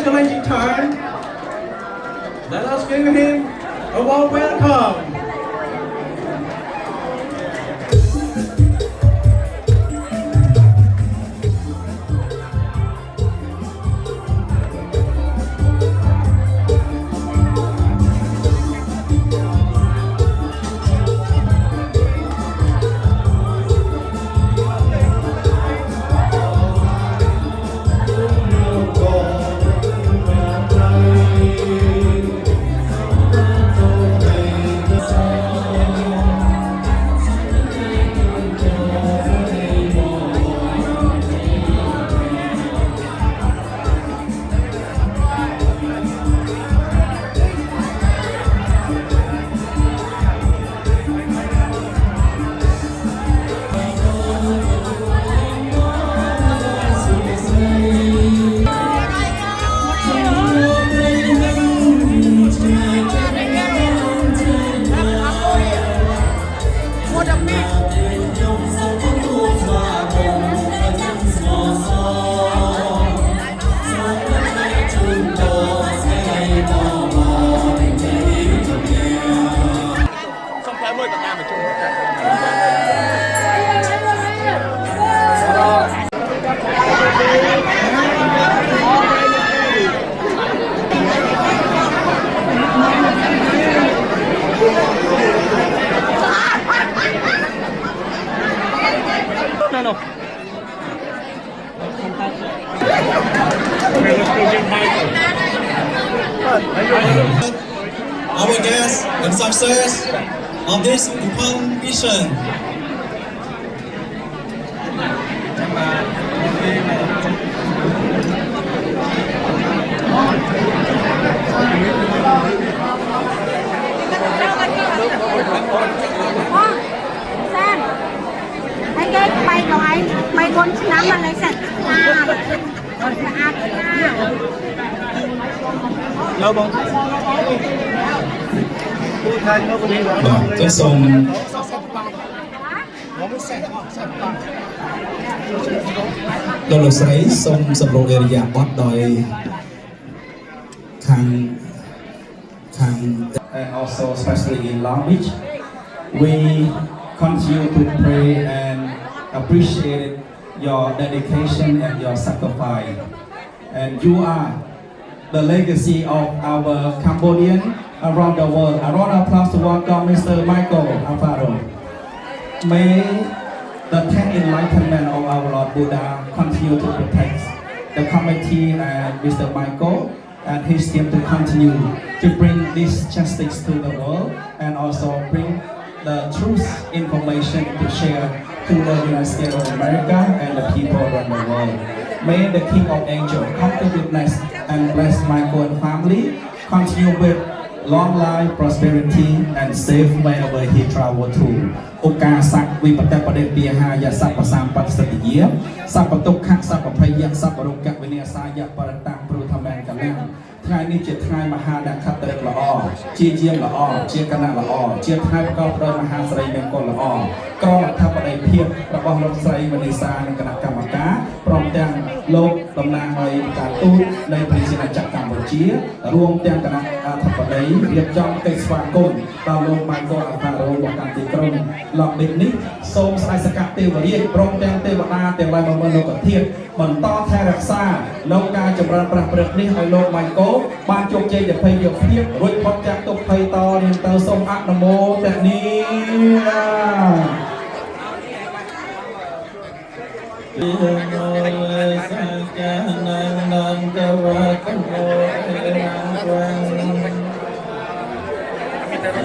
challenging time. Let us give him a warm welcome. No. Our guests and success of this important mission. Bay con nắm mà lấy sạch Lâu không? Tôi xong Đôi lục sấy xong sập lộ area bót đòi khang and also especially in Long Beach we continue to pray and appreciate your dedication and your sacrifice and you are the legacy of our Cambodian around the world. A round of applause to welcome Mr. Michael Alfaro. May the 10th enlightenment of our Lord Buddha continue to protect the committee and Mr. Michael and his team to continue to bring this justice to the world and also bring the truth information to share to the United States of America and the people around the world. May the King of Angels come to witness and bless Michael and family, continue with long life, prosperity, and safe wherever he travel to. ឱកាសៈវិបត្តិបដិពាហាយសัพពសម្បត្តិសតិយាសัพពទុក្ខសัพពភយៈសัพពរោគវិនាសាយៈបរតៈព្រោះធម្មកលាំងថ្ងៃនេះជាថ្ងៃមហាដក្ខត្រល្អជាជាងល្អជាគណៈល្អជាថ្ងៃប្រកបដោយមហាសិរីមង្គលល្អក្រមអធិបតីភាពរបស់លោកស្រីវនីសានិងគណៈកម្មការព្រមទាំងលោកតំណាងឲ្យការទូតនៃប្រជាណាចក្រកម្ពុជារួមទាំងគណៈអធិបតីរៀបចំកិច្ចស្វាគមន៍ដល់លោកម៉ៃកលអាផារ៉ូមកកាន់ទីក្រុងឡុងប៊ីចនេះសូមស្ដេចសក្តិទេវរាជព្រមទាំងទេវតាទាំងឡាយមកមើលលោកធាតុបន្តថែរក្សានៅការចម្រើនប្រាស់ព្រឹកនេះឲ្យលោកម៉ៃកលបានជោគជ័យទៅភ័យយកភាពរួចផុតจากទុក្ខភ័យតរៀងទៅសូមអនុមោទនាសាកាននន្តវកោ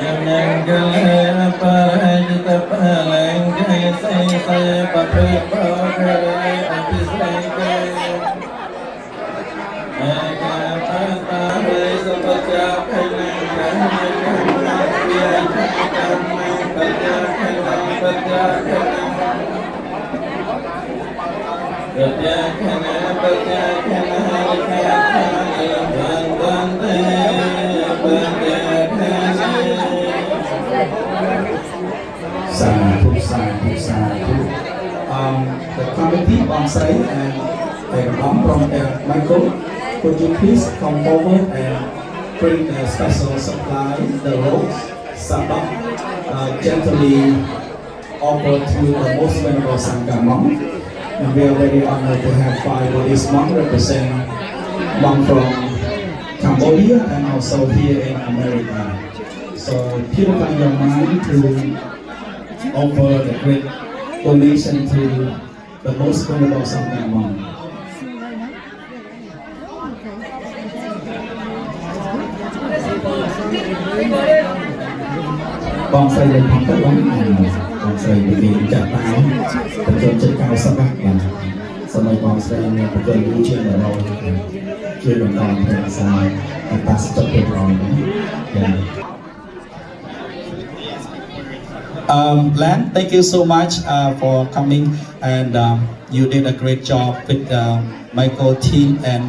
ยังกะเลปะหิตปะลังไกไสไสปะเพปะเพอภิไสเกอะกะปะตาเรสปะจะไพนังกะหิกังนะเปียจะกังมังปะจะไพนังปะจะไพนังปะจะไพนังปะจะไพนังปะจะไพนังบันเตปะจะไพนังSadhu. The committee on site and from Michael Could you please come forward and bring the special supply, the rose, sabak, gently offered to the most venerable Sangha monk. And we are very honored to have 5 Buddhist monks represent monk from Cambodia and also here in America. So purify your mind to offer the great donation to the most venerable Sangha monk. Con xây lên phong cách lắm, con xây bởi vì chặt tay, con chân trên cao sắp bạc và sau này con xây lên con chân lưu chuyên ở đâu, chuyên đồng con thì là sao, người ta sẽ chấp nhận rồi. Lan, thank you so much for coming, and you did a great job with Michael team, and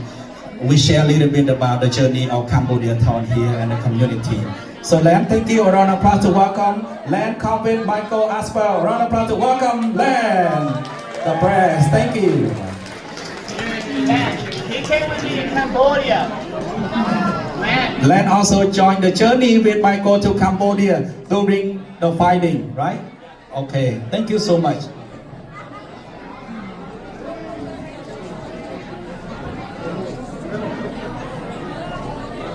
we share a little bit about the journey of Cambodia town here and the community. So Lan, thank you. A round of applause to welcome Lan, come with Michael as well. A round of applause to welcome Lan, the press. Thank you. He came with me in Cambodia. Lan also joined the journey with Michael to Cambodia during the fighting, right? Okay, thank you so much.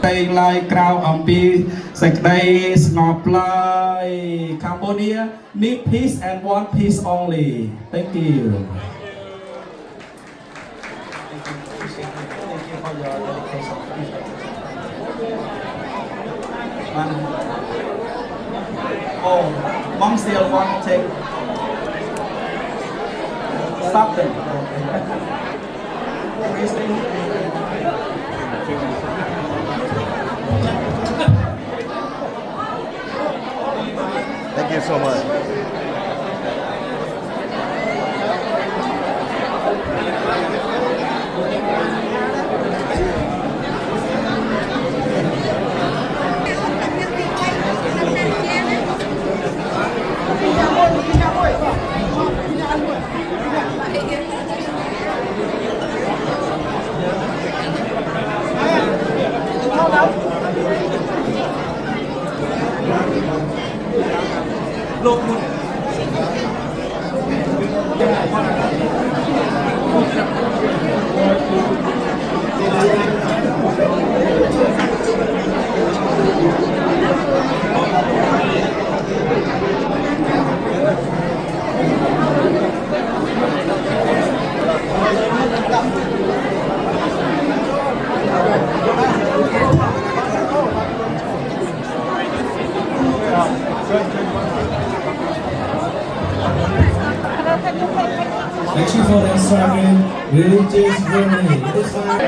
Tay lai krao ampi sekdai snoplai Cambodia need peace and want peace only. Thank you. Thank you for your dedication. Oh, mom still want to take. Stop them. Thank you so much. Thank you for that sermon, religious journey. This time.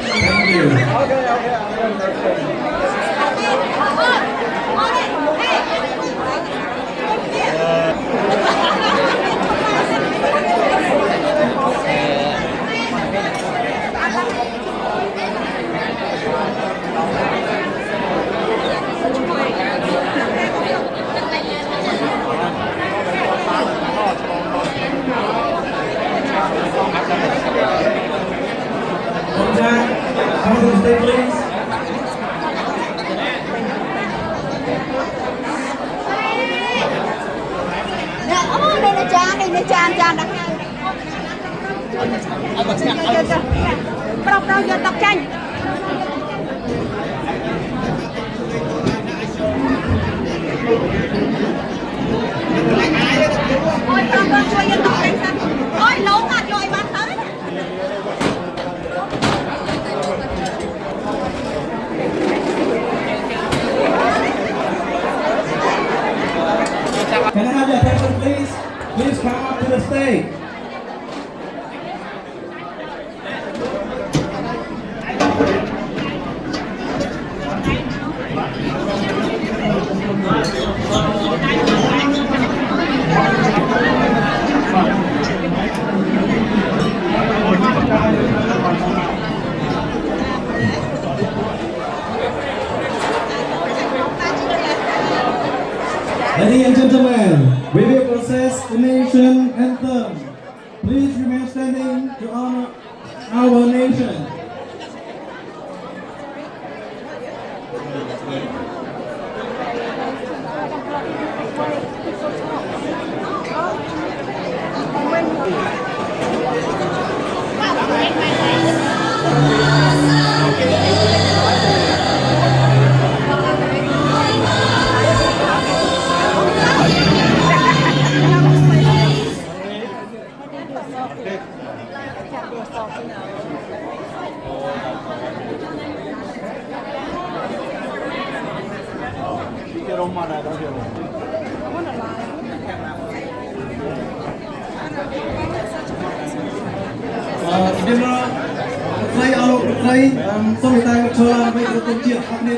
Thank Come to the stage, please. Đây chàng đặt Prọc đâu giờ tập tranh. Ôi Prọc đâu chui giờ tập tranh xanh. Ôi lỗ ngạt rồi bán tới. Can I have your attention, please? Please come up to the stage. Ladies and gentlemen, we will process the nation anthem. Please remain standing to honor our nation. General, saya alok saya somita coba baik betul dia apa ni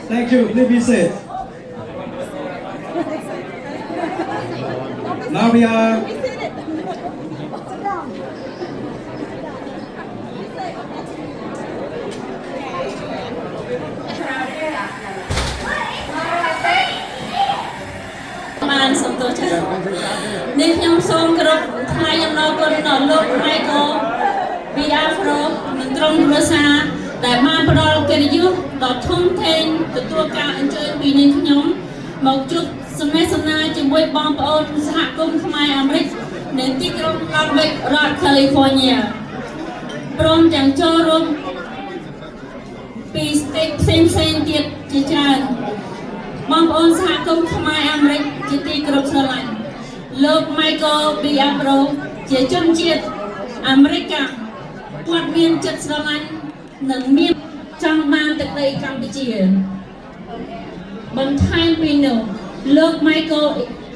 Thank you. Please be seated. Now we are Man sông tôi chắc nên nhom sông cái hai nhom nó còn nở lốp hai cô bị afro mình trong cửa xaแต่มาพอเราเกิดยุต่อทุ่มเทนตัวการอันเชิญปีนึงขยมหมกจุดสมัยสนาจึงไว้บอมปอนสหกรมขมายอเมริกในที่กรุงลอสเวกรัฐแคลิฟอร์เนียพร้อมจังโจรมปีสเต็กเซนเซนเกียรติจารบอมปอนสหกรมขมายอเมริกจิตีกรุงสลันโลกไมเคิลบีอัปโรเจียจนเจียดอเมริกาปวดเมียนจัดสลันหนึ่งมีจังมาตึกในกัมพูชีบางท่านปีหนึ่งเลิกไมเคิล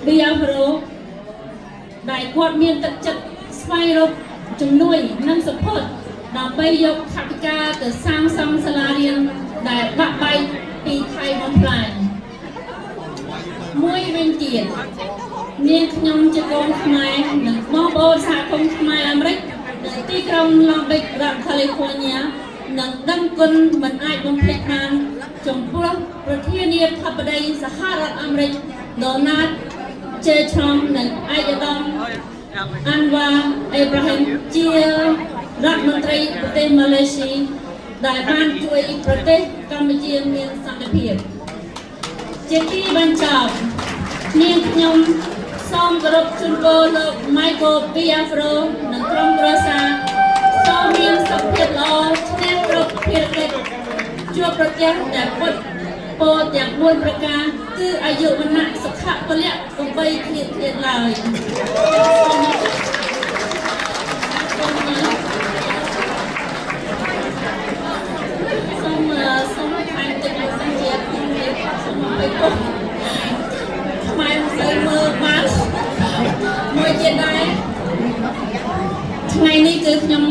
บีอาฟโรได้กวาดเมียนตึกจัดสไปรบจำนวนนั่งสะพดดาวใบยกขับกาแต่สร้างซัมสลาเรียนได้บักใบปีไทยบนปลายมวยเป็นเกียรติเมียขยมจะโกนขมายหนึ่งมอโบสาคมขมายอเมริกที่กรุงลอสเวกรัฐแคลิฟอร์เนียนังดังกุนมันไอ้บนเพลงนั้นจงพวกประเทศนี้ทับใดสหรัฐอเมริกโดนัลด์เจทรัมป์นังไอ้ยดองอันวาอับราฮัมเจียรัฐมนตรีประเทศมาเลเซียได้บ้านช่วยประเทศกัมพูชีมีสันติภาพเจตีบัญชาเมียนยม សូមគោរពជូនពរលោក Michael Biafro និងក្រុមគ្រួសារសូមមានសុខភាពល្អឈ្នះគ្រប់ភារកិច្ចជួបប្រទះតែពុទ្ធពោលទាំង4ប្រការគឺអាយុវណ្ណៈសុខៈពលៈកុំបីឃ្លាតឡើយសូមខាងទឹកលោកសាជាសូមឲ្យពុកខ្មែរមិនសូវមើលបានមួយទៀតដែរថ្ងៃនេះគឺខ្ញុំ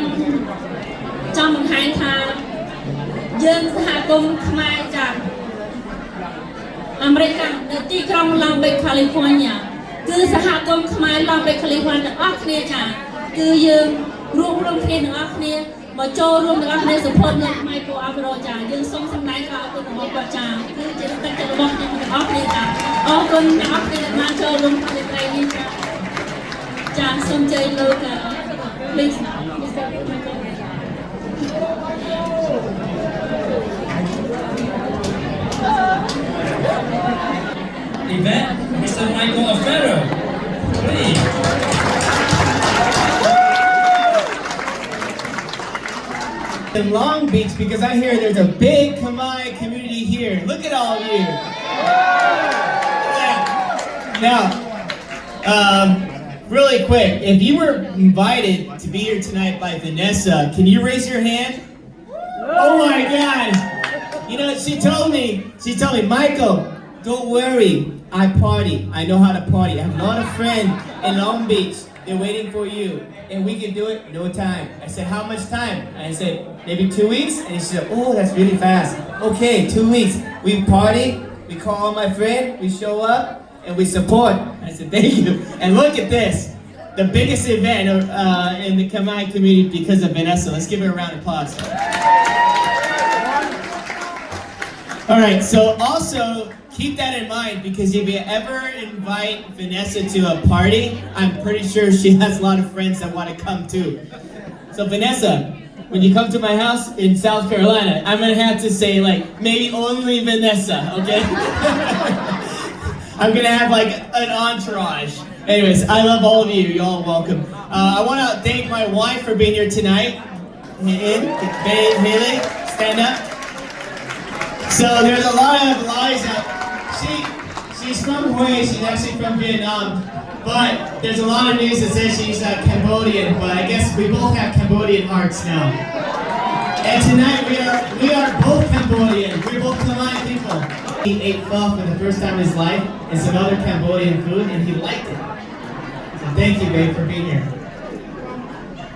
ចង់បង្ហាញថាយើងសហគមន៍ខ្មែរចាអាមេរិកនៅទីក្រុង Long Beach California គឺសហគមន៍ខ្មែរ Long Beach California ទាំងអស់គ្នាចាគឺយើងរួមគ្នាទាំងអស់គ្នាមកចូលរួមទាំងអស់គ្នា support លោក Michael Biafro ចាយើងសូមសម្ដែងការអរគុណរបស់គាត់ចាគឺជាទឹកចិត្តរបស់ខ្ញុំទាំងអស់គ្នាចាអរគុណទាំងអស់គ្នាដែលបានចូលរួមក្នុងថ្ងៃនេះចាសូមជើញលោក please event, Mr. Michael Biafro, please. In Long Beach, because I hear there's a big Khmer community here. Look at all of you. Yeah. Now, really quick, if you were invited to be here tonight by Vanessa, can you raise your hand? Oh my God! You know, she told me, Michael, don't worry, I party. I know how to party. I have a lot of friends in Long Beach. They're waiting for you. And we can do it no time. I said, how much time? I said, maybe 2 weeks? And she said, oh, that's really fast. Okay, 2 weeks. We party, we call all my friends, we show up, and we support. I said, thank you. And look at this. The biggest event in the Khmer community because of Vanessa. Let's give her a round of applause. All right, so also keep that in mind because if you ever invite Vanessa to a party, I'm pretty sure she has a lot of friends that want to come too. So Vanessa, when you come to my house in South Carolina, I'm gonna have to say like, maybe only Vanessa, okay? I'm gonna have like an entourage. Anyways, I love all of you, you're all welcome. I wanna thank my wife for being here tonight. Haley, stand up. So there's a lot of lies out. She's from Hue, she's actually from Vietnam, but there's a lot of news that says she's Cambodian, but I guess we both have Cambodian hearts now. And tonight we are both Cambodian, we're both Khmer people. He ate pho for the first time in his life and some other Cambodian food and he liked it. So thank you babe for being here.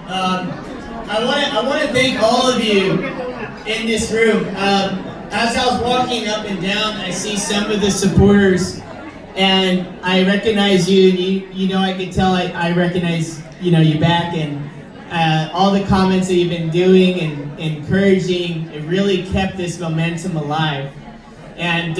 I want to thank all of you in this room. As I was walking up and down, I see some of the supporters, and I recognize you. You know, I can tell I recognize you back, and all the comments that you've been doing and encouraging. It really kept this momentum alive. And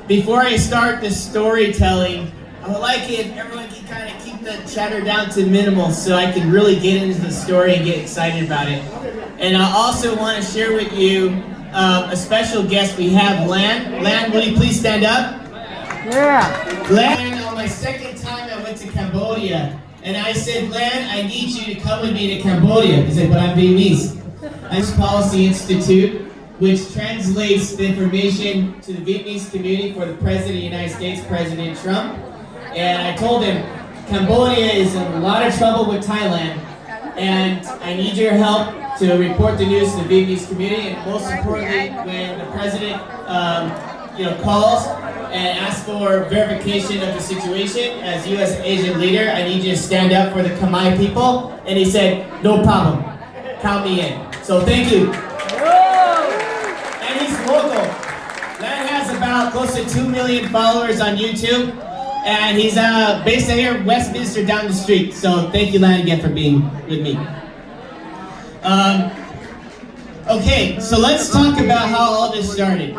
before I start the storytelling, I would like it if everyone can kind of keep the chatter down to minimal, so I can really get into the story and get excited about it. And I also want to share with you. A special guest we have, Lan. Lan, will you please stand up? Yeah. Lan, on my second time I went to Cambodia, and I said, Lan, I need you to come with me to Cambodia. He said, but I'm Vietnamese. This Policy Institute, which translates the information to the Vietnamese community for the President of the United States, President Trump. And I told him, Cambodia is in a lot of trouble with Thailand, and I need your help to report the news to the Vietnamese community, and most importantly, when the president, calls and asks for verification of the situation, as you as Asian leader, I need you to stand up for the Khmer people. And he said, no problem, count me in. So thank you. And he's local. Lan has about close to 2 million followers on YouTube, and he's based here in Westminster down the street. So thank you, Lan, again for being with me. Okay, so let's talk about how all this started.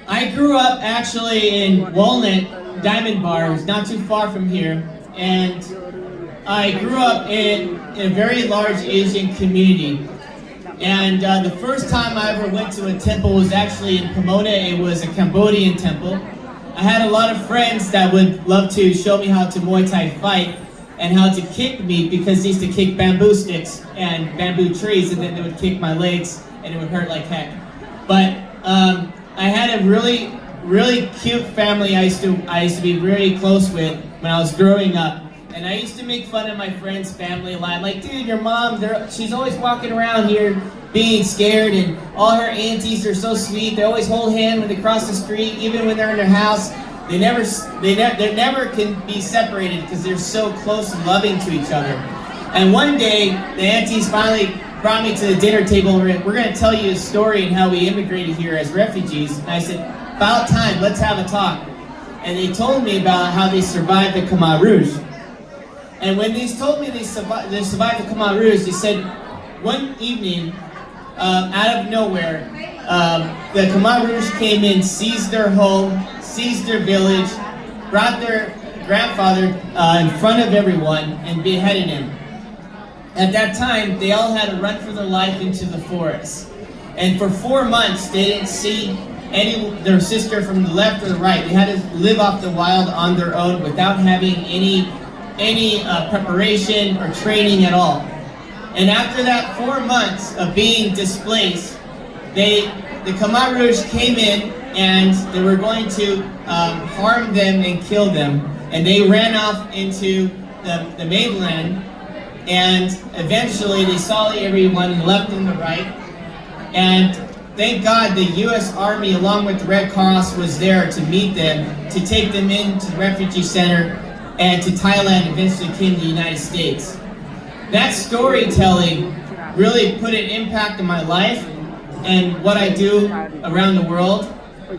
I grew up actually in Walnut, Diamond Bar, it was not too far from here, and I grew up in a very large Asian community. And the first time I ever went to a temple was actually in Pomona. It was a Cambodian temple. I had a lot of friends that would love to show me how to Muay Thai fight and how to kick me, because they used to kick bamboo sticks and bamboo trees, and then they would kick my legs and it would hurt like heck. But I had a really cute family I used to be very close with when I was growing up. And I used to make fun of my friend's family a lot. Like, dude, your mom, she's always walking around here being scared, and all her aunties are so sweet. They always hold hands when they cross the street, even when they're in their house. They never can be separated because they're so close and loving to each other. And one day, the aunties finally brought me to the dinner table. We're going to tell you a story and how we immigrated here as refugees. And I said, about time, let's have a talk. And they told me about how they survived the Khmer Rouge. And when they told me they survived the Khmer Rouge, they said one evening, out of nowhere, the Khmer Rouge came in, seized their home, seized their village, brought their grandfather in front of everyone and beheaded him. At that time, they all had to run for their life into the forest. And for 4 months, they didn't see their sister from the left or the right. They had to live off the wild on their own without having any preparation or training at all. And after that 4 months of being displaced, the Khmer Rouge came in and they were going to harm them and kill them. And they ran off into the mainland, and eventually they saw everyone left and the right. And thank God the U.S. Army, along with the Red Cross, was there to meet them, to take them into the refugee center, and to Thailand, eventually came to the United States. That storytelling really put an impact on my life and what I do around the world.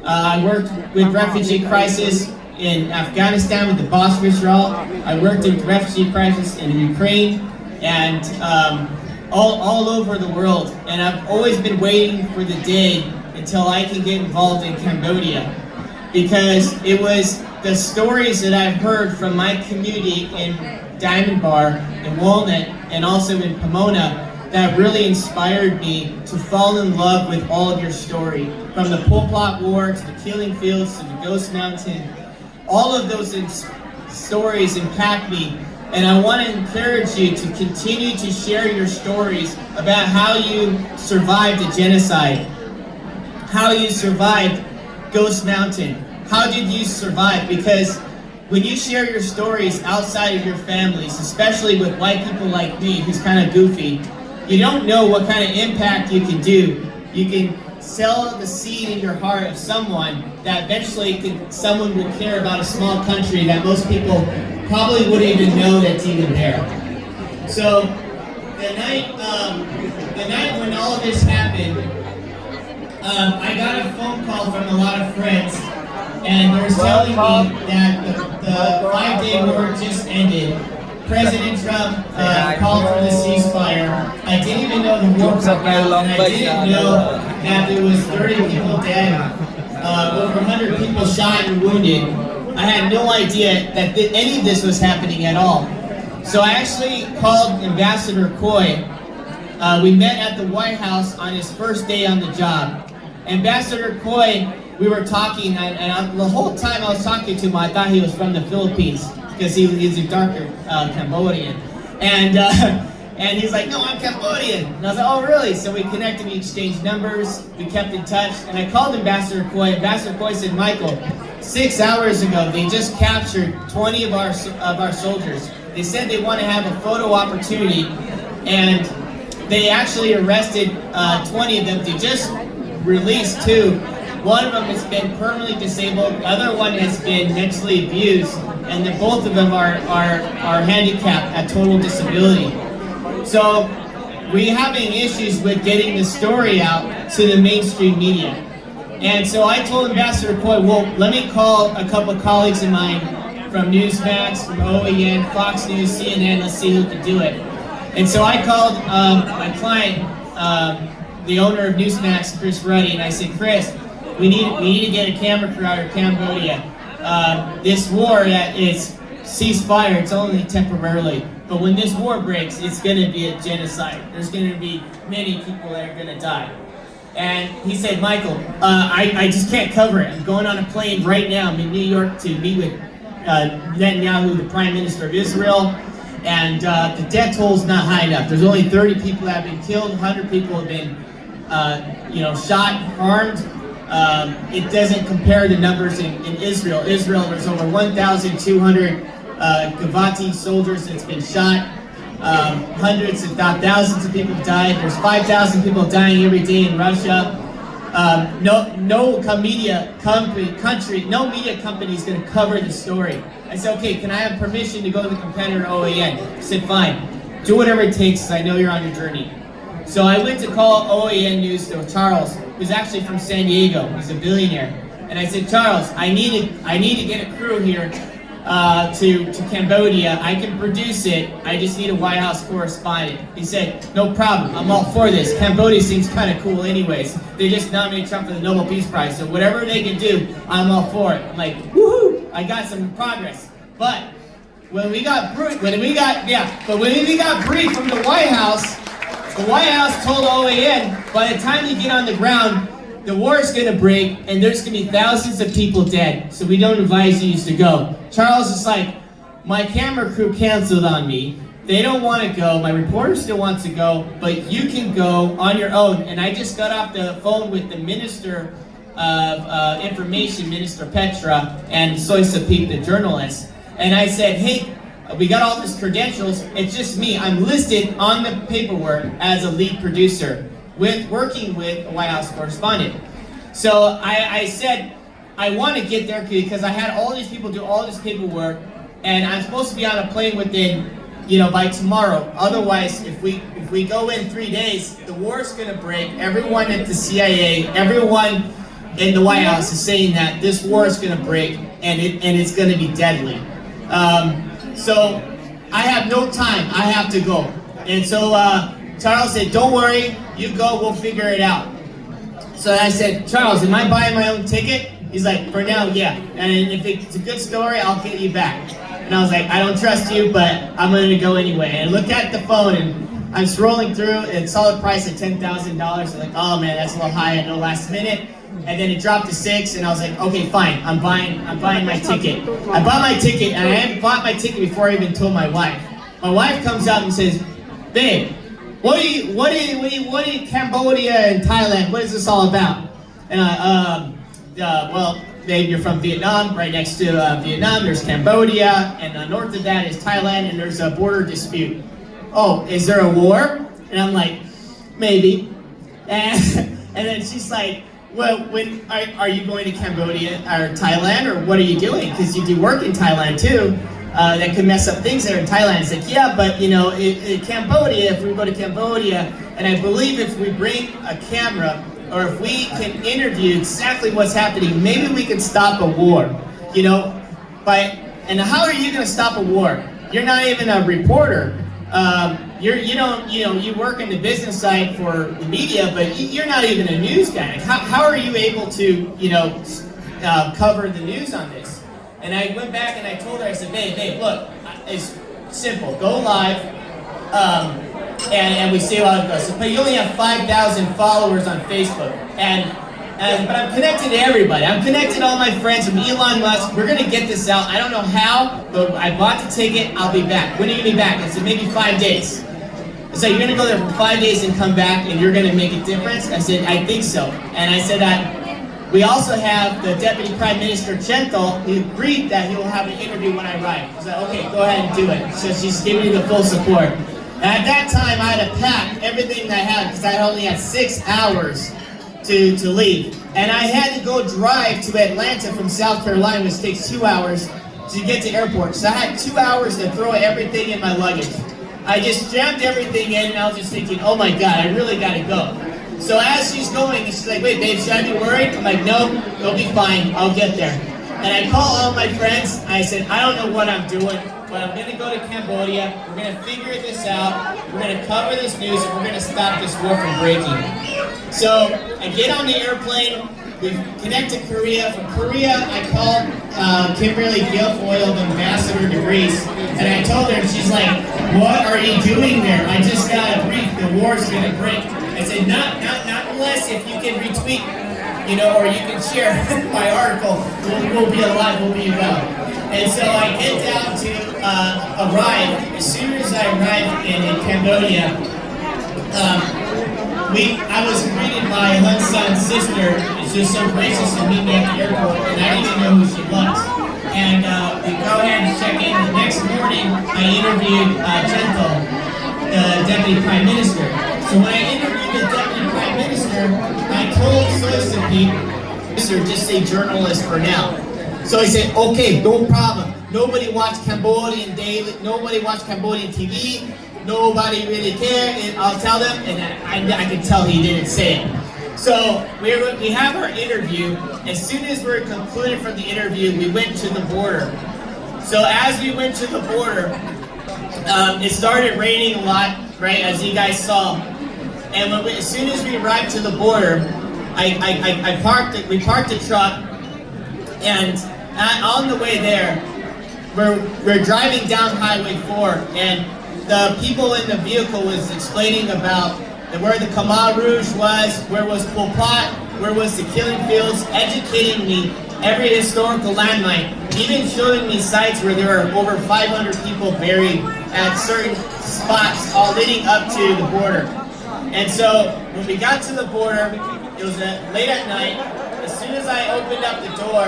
I worked with refugee crisis in Afghanistan with the Bosphorus Route. I worked with refugee crisis in Ukraine and all over the world. And I've always been waiting for the day until I can get involved in Cambodia, because it was the stories that I've heard from my community in Diamond Bar, in Walnut, and also in Pomona that really inspired me to fall in love with all of your story. From the Pol Pot War, to the Killing Fields, to the Ghost Mountain, all of those stories impact me. And I want to encourage you to continue to share your stories about how you survived a genocide, how you survived Ghost Mountain. How did you survive? Because when you share your stories outside of your families, especially with white people like me, who's kind of goofy, you don't know what kind of impact you can do. You can sell the seed in your heart of someone that eventually someone will care about a small country that most people probably wouldn't even know that's even there. So the night when all of this happened, I got a phone call from a lot of friends, and they were telling me that the 5-day war just ended. President Trump called for the ceasefire. I didn't even know the war broke out, and I didn't know that there was 30 people dead, over 100 people shot and wounded. I had no idea that any of this was happening at all. So I actually called Ambassador Coy. We met at the White House on his first day on the job. Ambassador Coy, we were talking, and the whole time I was talking to him, I thought he was from the Philippines, because he's a darker Cambodian. And he's like, no, I'm Cambodian. And I was like, oh, really? So we connected, we exchanged numbers, we kept in touch, and I called Ambassador Coy. Ambassador Coy said, Michael, 6 hours ago, they just captured 20 of our soldiers. They said they want to have a photo opportunity, and they actually arrested 20 of them. They just released 2. One of them has been permanently disabled, the other one has been mentally abused, and both of them are handicapped at total disability. So we're having issues with getting the story out to the mainstream media. And so I told Ambassador Coy, well, let me call a couple of colleagues of mine from Newsmax, from OAN, Fox News, CNN, let's see who can do it. And so I called my client, the owner of Newsmax, Chris Ruddy, and I said, Chris, we need to get a camera crew out of Cambodia. This war is ceasefire, it's only temporarily. But when this war breaks, it's going to be a genocide. There's going to be many people that are going to die. And he said, Michael, I just can't cover it. I'm going on a plane right now. I'm in New York to meet with Netanyahu, the Prime Minister of Israel. And the death toll is not high enough. There's only 30 people that have been killed. 100 people have been, shot, harmed. It doesn't compare the numbers in Israel. Israel, there's over 1,200 Gavati soldiers that's been shot. Hundreds, if not thousands of people have died. There's 5,000 people dying every day in Russia. No media company is going to cover the story. I said, okay, can I have permission to go to the competitor OAN? He said, fine. Do whatever it takes, because I know you're on your journey. So I went to call OAN News to Charles, who's actually from San Diego. He's a billionaire. And I said, Charles, I need to get a crew here to Cambodia. I can produce it. I just need a White House correspondent. He said, no problem. I'm all for this. Cambodia seems kind of cool anyways. They just nominated Trump for the Nobel Peace Prize. So whatever they can do, I'm all for it. I'm like, woohoo! I got some progress. But when we got brief from the White House told OAN, by the time you get on the ground, the war is going to break, and there's going to be thousands of people dead, so we don't advise you to go. Charles is like, my camera crew canceled on me. They don't want to go. My reporter still wants to go, but you can go on your own. And I just got off the phone with the Minister of Information, Minister Petra, and Soy Sapip, the journalist. And I said, hey, we got all these credentials. It's just me. I'm listed on the paperwork as a lead producer, working with a White House correspondent. So I said, I want to get there because I had all these people do all this paperwork, and I'm supposed to be on a plane within, by tomorrow. Otherwise, if we go in 3 days, the war's going to break. Everyone at the CIA, everyone in the White House is saying that this war is going to break, and it's going to be deadly. So I have no time. I have to go. And so Charles said, don't worry, you go, we'll figure it out. So I said, Charles, am I buying my own ticket? He's like, for now, yeah. And if it's a good story, I'll get you back. And I was like, I don't trust you, but I'm going to go anyway. And I looked at the phone, and I'm scrolling through, and saw the price at $10,000. I'm like, oh man, that's a little high at the last minute. And then it dropped to $6,000, and I was like, okay, fine, I'm buying my ticket. I bought my ticket, and I hadn't bought my ticket before I even told my wife. My wife comes out and says, babe, what are you Cambodia and Thailand, what is this all about? And well, babe, you're from Vietnam. Right next to Vietnam, there's Cambodia, and north of that is Thailand, and there's a border dispute. Oh, is there a war? And I'm like, maybe. And then she's like, well, when are you going to Cambodia or Thailand, or what are you doing? Because you do work in Thailand too. That could mess up things there in Thailand. It's like, yeah, but Cambodia, if we go to Cambodia, and I believe if we bring a camera, or if we can interview exactly what's happening, maybe we can stop a war. And how are you going to stop a war? You're not even a reporter. You work in the business side for the media, but you're not even a news guy. How are you able to, cover the news on this? And I went back and I told her, I said, babe, look, it's simple. Go live, and we see how it goes. But you only have 5,000 followers on Facebook, but I'm connected to everybody. I'm connected to all my friends from Elon Musk. We're gonna get this out. I don't know how, but I bought the ticket. I'll be back. When are you gonna be back? I said, maybe 5 days. So you're gonna go there for 5 days and come back, and you're gonna make a difference? I said, I think so. And I said that we also have the Deputy Prime Minister Chenthal. He agreed that he will have an interview when I arrive. I said, okay, go ahead and do it. So she's giving me the full support. And at that time, I had to pack everything that I had because I only had 6 hours to leave. And I had to go drive to Atlanta from South Carolina, which takes 2 hours to get to airport. So I had 2 hours to throw everything in my luggage. I just jammed everything in, and I was just thinking, oh my God, I really gotta go. So as she's going, she's like, wait, babe, should I be worried? I'm like, no, you'll be fine, I'll get there. And I call all my friends, I said, I don't know what I'm doing, but I'm gonna go to Cambodia, we're gonna figure this out, we're gonna cover this news, and we're gonna stop this war from breaking. So I get on the airplane, we connect to Korea. From Korea, I called Kimberly Guilfoyle, the ambassador to Greece, and I told her, and she's like, what are you doing there? I just got a brief, the war's gonna break. I said, not bless if you can retweet, or you can share my article. We'll be alive, we'll be well. And so I get down to arrive. As soon as I arrived in Cambodia, I was greeted by Hun San's sister. It's just so gracious to meet me at the airport, and I didn't even know who she was. And we go ahead and check in. The next morning, I interviewed Gentle, the Deputy Prime Minister. So when I interviewed the Deputy Prime Minister, I told Soysapik, Mr. just say journalist for now. So he said, okay, no problem. Nobody watched Cambodian daily, nobody watched Cambodian TV, nobody really cared, and I'll tell them, and I could tell he didn't say it. So we have our interview. As soon as we're concluded from the interview, we went to the border. So as we went to the border, it started raining a lot, right, as you guys saw. And as soon as we arrived to the border, we parked the truck, and on the way there, we're driving down Highway 4, and the people in the vehicle was explaining about where the Khmer Rouge was, where was Pol Pot, where was the killing fields, educating me every historical landmark, even showing me sites where there are over 500 people buried at certain spots, all leading up to the border. And so when we got to the border, it was late at night. As soon as I opened up the door,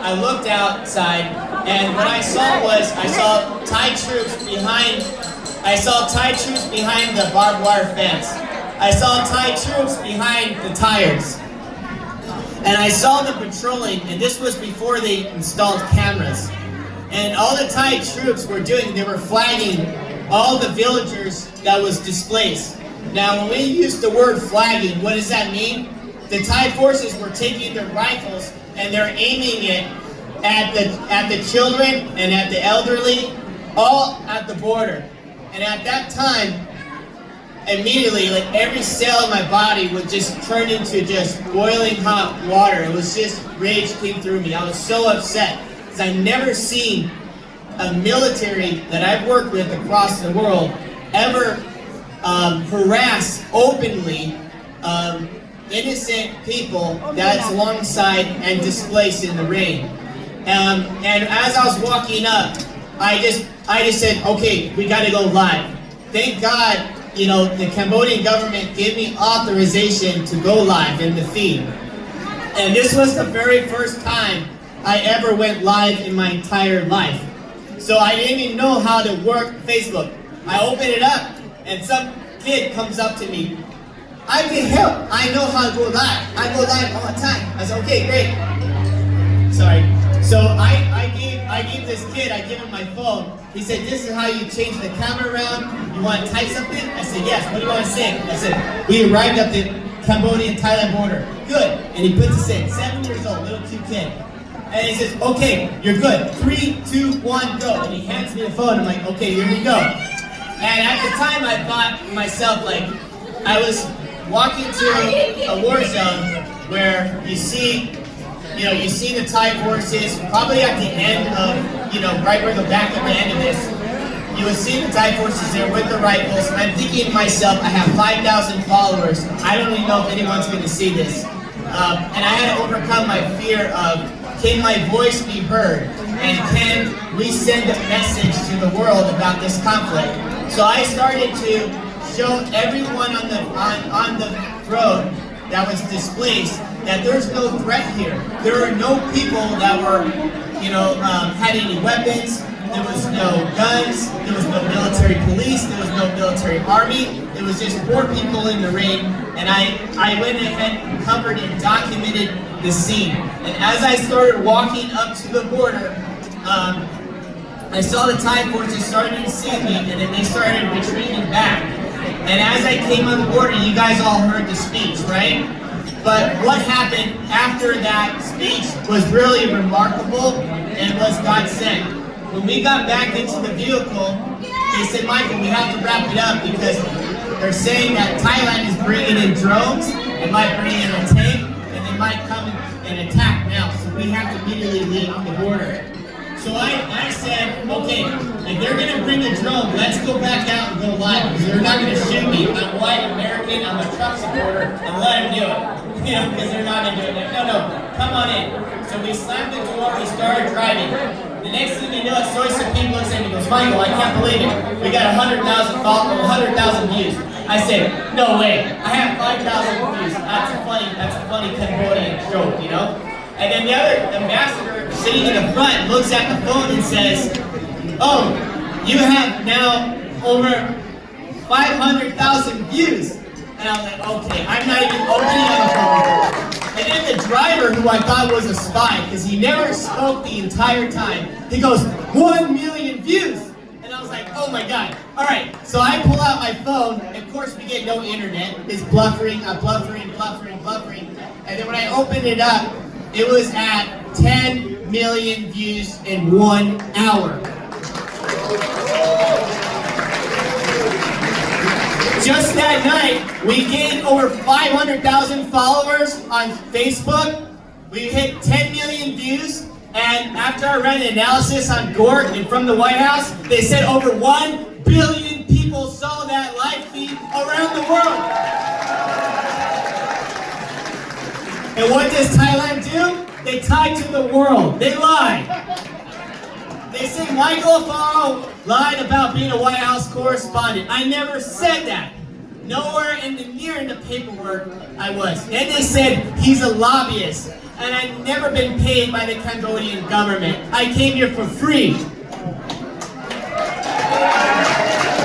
I looked outside, and what I saw was I saw Thai troops behind the barbed wire fence. I saw Thai troops behind the tires. And I saw them patrolling, and this was before they installed cameras. And all the Thai troops were doing, they were flagging all the villagers that was displaced. Now, when we use the word flagging, what does that mean? The Thai forces were taking their rifles and they're aiming it at the children and at the elderly, all at the border. And at that time, immediately, like every cell in my body would just turn into just boiling hot water. It was just rage came through me. I was so upset because I'd never seen a military that I've worked with across the world ever harass openly innocent people that's alongside and displaced in the rain. And as I was walking up, I just said, okay, we got to go live. Thank God, the Cambodian government gave me authorization to go live in the feed. And this was the very first time I ever went live in my entire life. So I didn't even know how to work Facebook. I opened it up, and some kid comes up to me. I can help. I know how to go live. I go live all the time. I said, okay, great. Sorry. So I gave this kid, I gave him my phone. He said, this is how you change the camera around. You want to type something? I said, yes. What do you want to say? I said, we arrived at the Cambodian-Thailand border. Good. And he puts us in. 7 years old, little cute kid. And he says, okay, you're good. 3, 2, 1, go. And he hands me the phone. I'm like, okay, here we go. And at the time, I thought to myself, like, I was walking to a war zone where you see the Thai forces, probably at the end of, right where the back of the end of this, you would see the Thai forces there with the rifles. And I'm thinking to myself, I have 5,000 followers. I don't even know if anyone's going to see this. And I had to overcome my fear of, can my voice be heard? And can we send a message to the world about this conflict? So I started to show everyone on the road that was displaced that there's no threat here. There are no people that were, had any weapons. There was no guns. There was no military police. There was no military army. It was just poor people in the rain. And I went ahead and covered and documented the scene. And as I started walking up to the border, I saw the Thai forces starting to see me, and then they started retreating back. And as I came on the border, you guys all heard the speech, right? But what happened after that speech was really remarkable and was God sent. When we got back into the vehicle, they said, Michael, we have to wrap it up because they're saying that Thailand is bringing in drones, they might bring in a tank, and they might come and attack now. So we have to immediately leave the border. So I said, okay, if they're going to bring a drone, let's go back out and go live, because they're not going to shoot me. I'm white, American, I'm a Trump supporter, and let them do it. You know, because they're not going to do it. No, come on in. So we slammed the door, we started driving. The next thing you know, it's always some people looks at me and goes, Michael, I can't believe it. We got 100,000 views. I said, no way. I have 5,000 views. That's a funny Cambodian joke, you know? And then the other ambassador sitting in the front looks at the phone and says, oh, you have now over 500,000 views. And I was like, okay, I'm not even opening on the phone. And then the driver, who I thought was a spy, because he never spoke the entire time, he goes, 1 million views. And I was like, oh my God. All right, so I pull out my phone, and of course we get no internet. It's bluffering. And then when I opened it up, it was at 10 million views in 1 hour. Just that night, we gained over 500,000 followers on Facebook. We hit 10 million views. And after I ran an analysis on Gort and from the White House, they said over 1 billion people saw that live feed around the world. And what does Thailand do? They tie to the world. They lie. They say Michael Alfaro lied about being a White House correspondent. I never said that. Nowhere near in the paperwork I was. Then they said he's a lobbyist. And I've never been paid by the Cambodian government. I came here for free.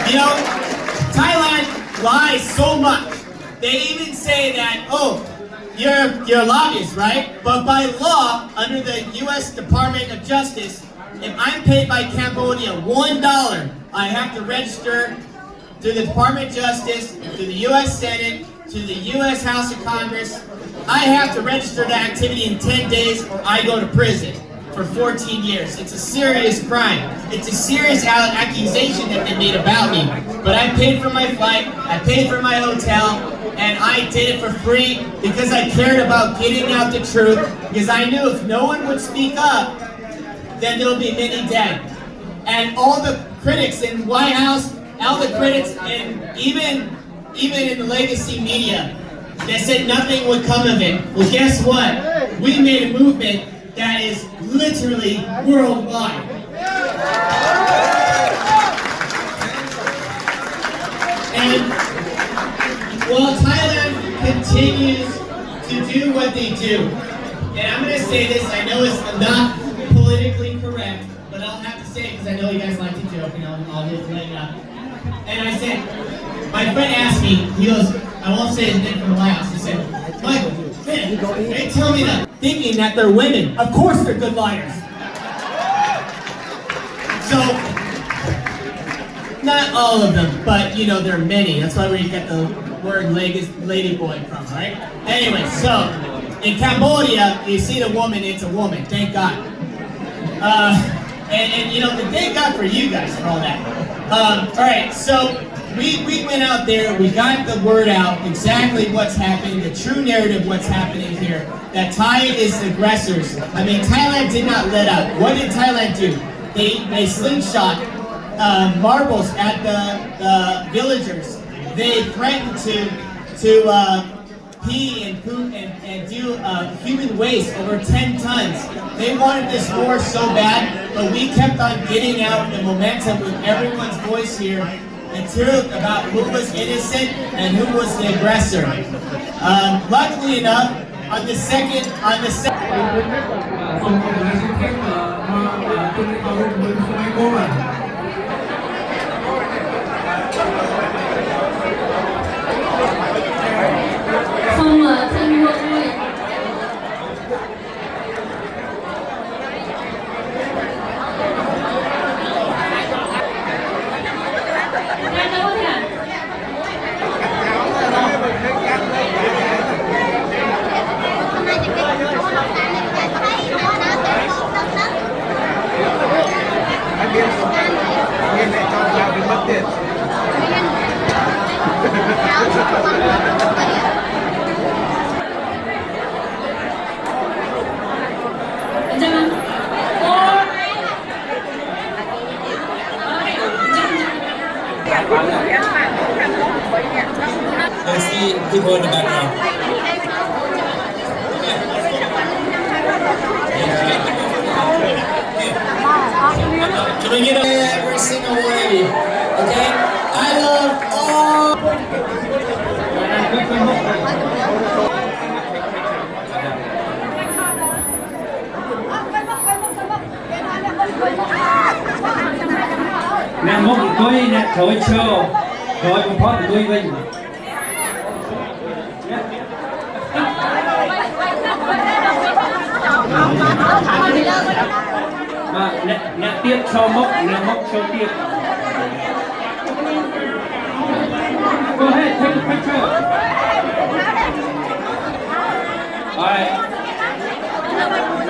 You know, Thailand lies so much. They even say that, oh, you're a lobbyist, right? But by law, under the U.S. Department of Justice, if I'm paid by Cambodia $1, I have to register to the Department of Justice, to the U.S. Senate, to the U.S. House of Congress. I have to register the activity in 10 days or I go to prison for 14 years. It's a serious crime. It's a serious accusation that they made about me. But I paid for my flight, I paid for my hotel, and I did it for free because I cared about getting out the truth, because I knew if no one would speak up, then there will be many dead. And all the critics in White House, all the critics, and even in the legacy media, they said nothing would come of it. Well, guess what? We made a movement that is literally worldwide. And while Thailand continues to do what they do, and I'm going to say this, I know it's not politically correct, but I'll have to say it because I know you guys like to joke, and I'll just lay it up. And I said, my friend asked me, he goes, I won't say his name from the White House. He said, Michael, man, they tell me that, thinking that they're women. Of course they're good liars. So, not all of them, but you know, there are many. That's why we get the word ladyboy from, right? Anyway, so, in Cambodia, you see the woman, it's a woman, thank God. And you know, thank God for you guys for all that. All right, so, we went out there, we got the word out, exactly what's happening, the true narrative what's happening here, that Thai is the aggressors. I mean, Thailand did not let up. What did Thailand do? They slingshot marbles at the villagers. They threatened to pee and poop and do human waste over 10 tons. They wanted this war so bad, but we kept on getting out the momentum with everyone's voice here, the truth about who was innocent and who was the aggressor. Luckily enough, on the second. ส่งกฎหมายสิทธิมาจนเอาเมืองสมัยก่อน Không thêm luôn thôi. Ra đâu thế ạ? Hãy subscribe cho kênh Ghiền Mì Gõ để không bỏ lỡ những video hấp dẫn. Let's see people in the background. Can we get every single one of you? Okay? I love all. Nè múc tôi nè thổi show rồi cũng có tôi vinh nè tiếp show mốc nè mốc show tiếp go ahead take a picture alright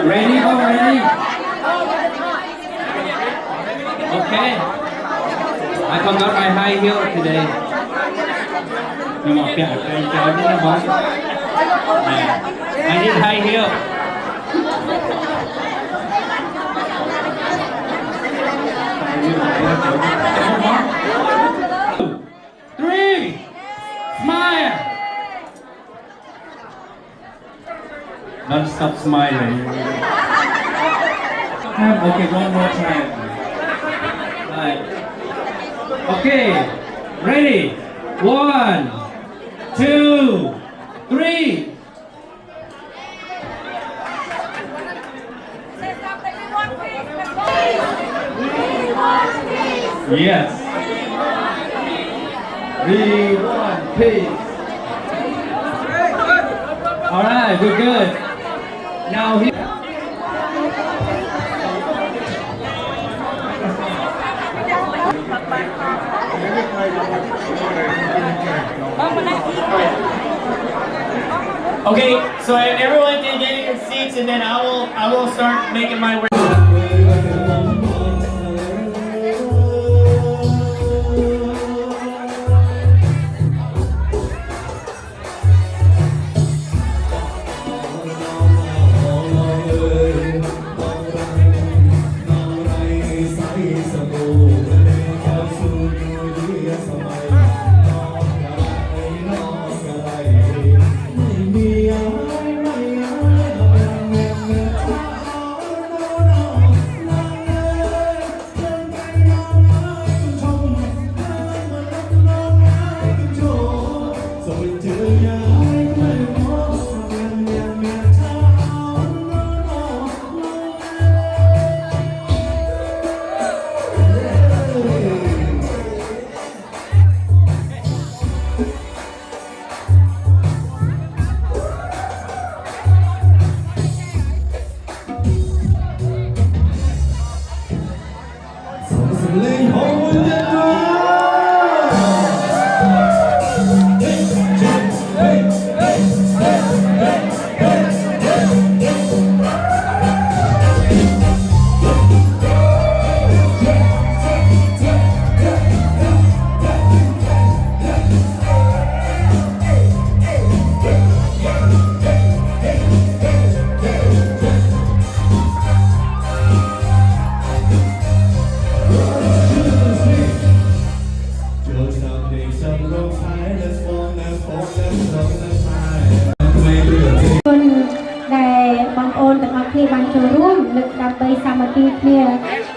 ready go ready okay I forgot my high heel today. Nhưng mà kẹo cái cháu nó bóng. I need high heel. 3, smile. Don't stop smiling. Okay, one more time. Right. Okay, ready? 1, 2, 3. Yes. We want peace. All right, we're good. Now here. Okay, so everyone can get in your seats, and then I will start making my way.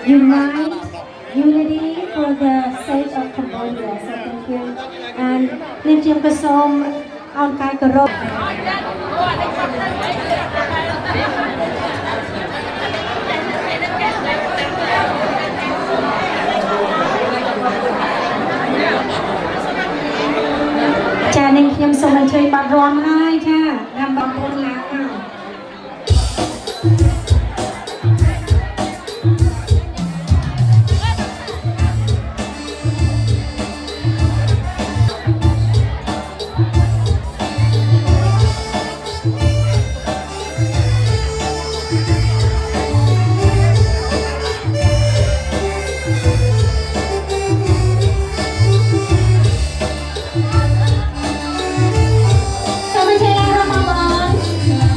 Unite, unity for the sake of Cambodia. So thank you. And នាងជាប្រសូមអរកាយគោរព ចានាងខ្ញុំសូមអញ្ជើញបាត់រាំហើយចាតាមបងប្អូនឡើងហើយ Hãy subscribe cho kênh Ghiền Mì Gõ để không bỏ lỡ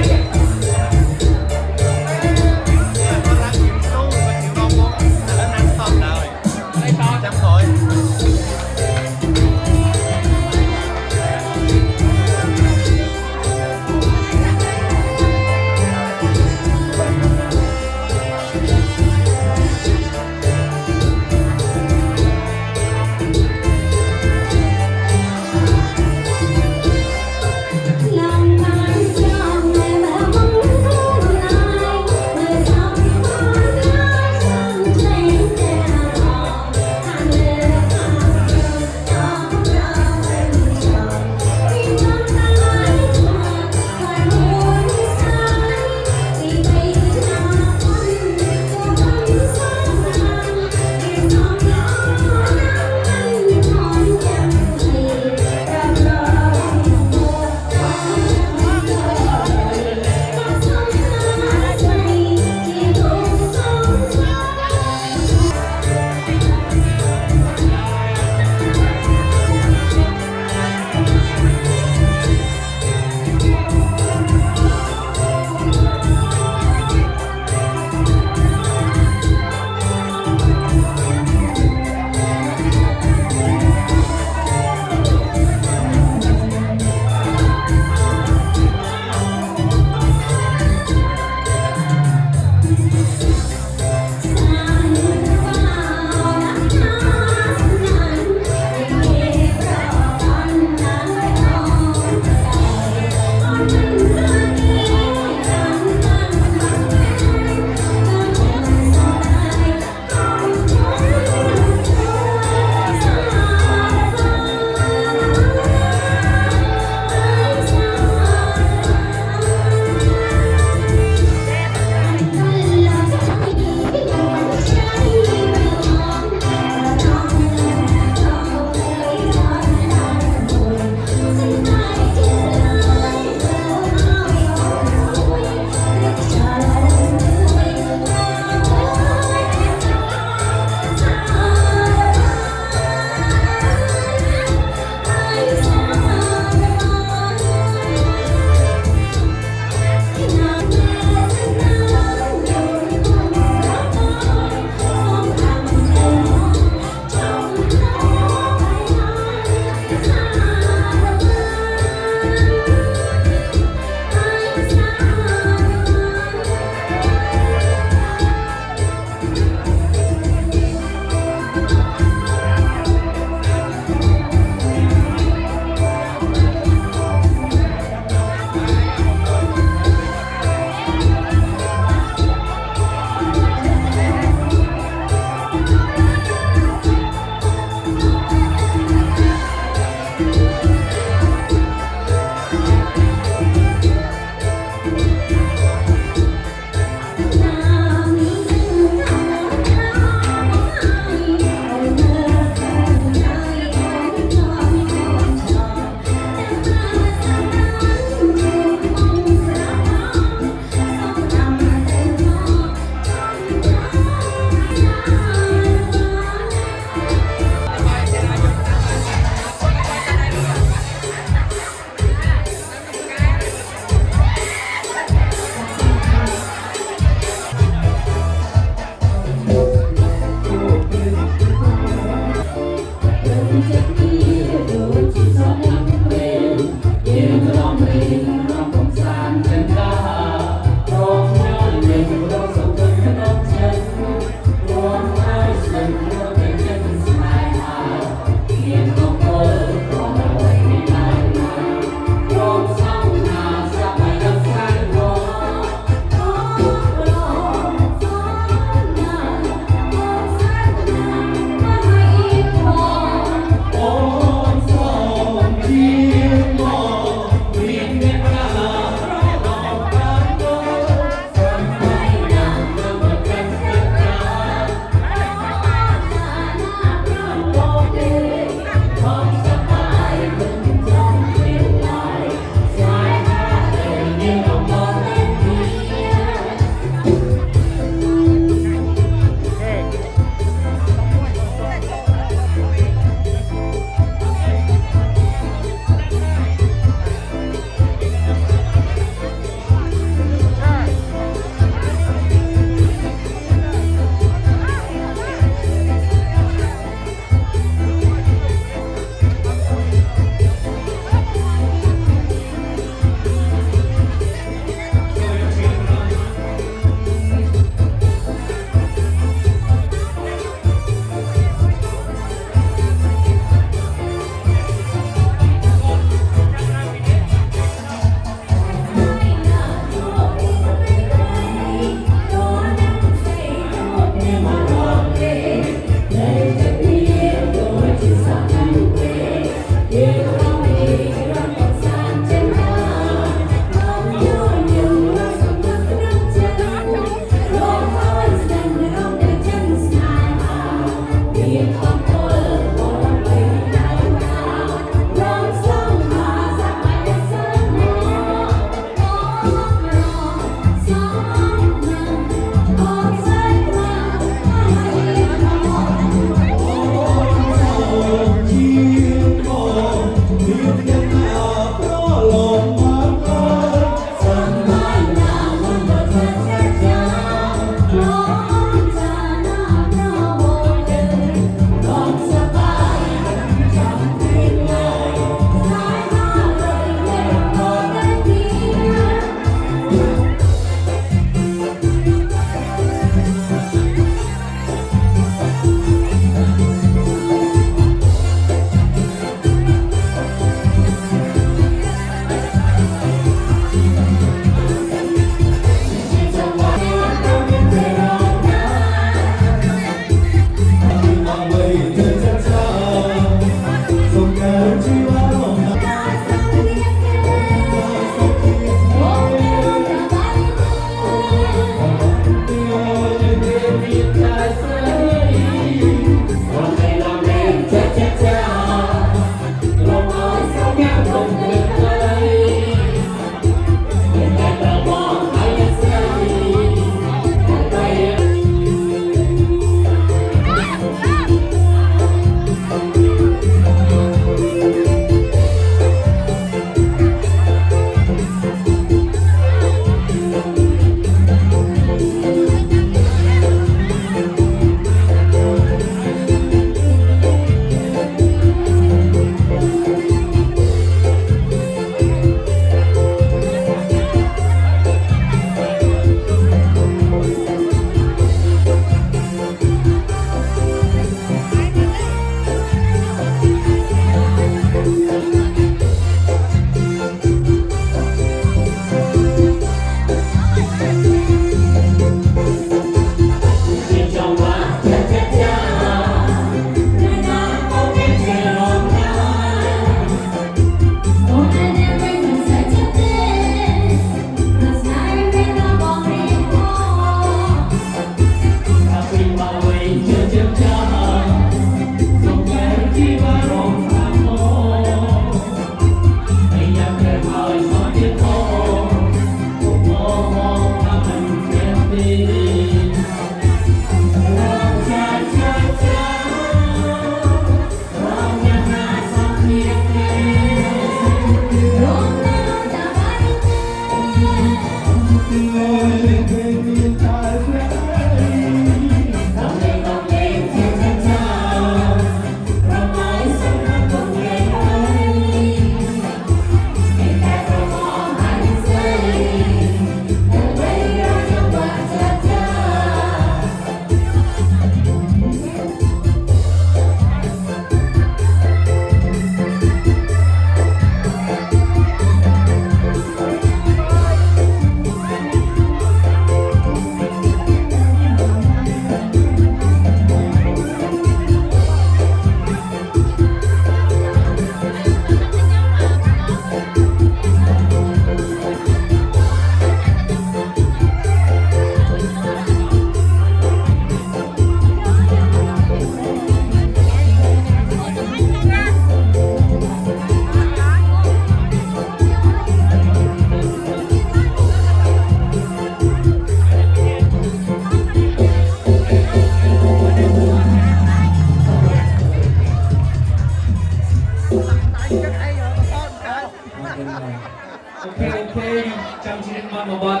trong chương trình một bật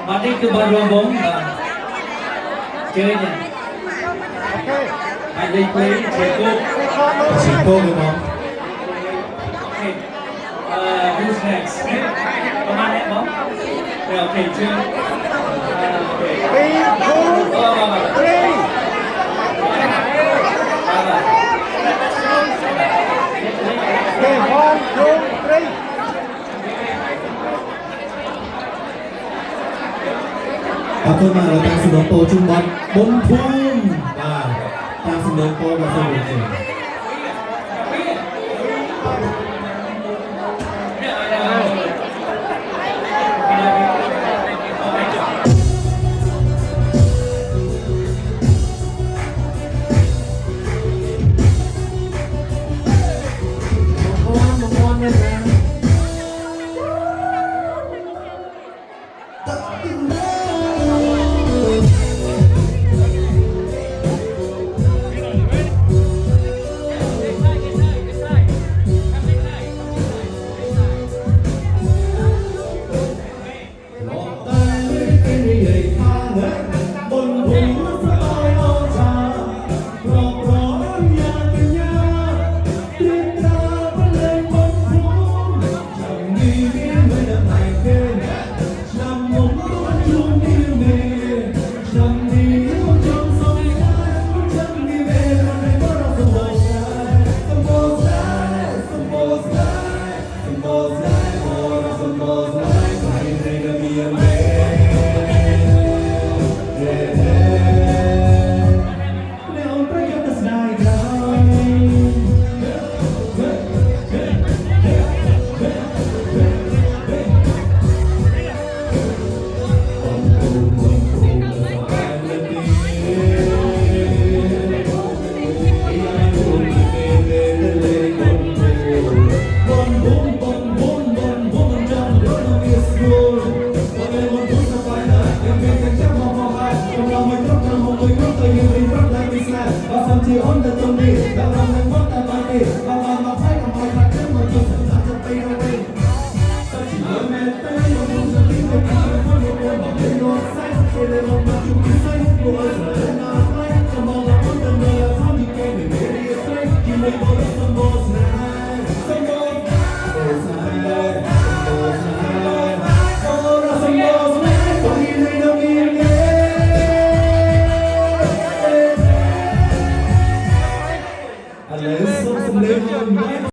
bật đi từ bật rồi bóng chơi nhỉ anh đi play Chỉ cô được không? Okay. Who's next? Come on, Em bóng. Yeah, okay, chưa? Okay. 3, 2, 3. Và tôi mà là tăng sinh động tổ trung bật 4 thun và tăng sinh động tổ và sinh động tổ. Ele não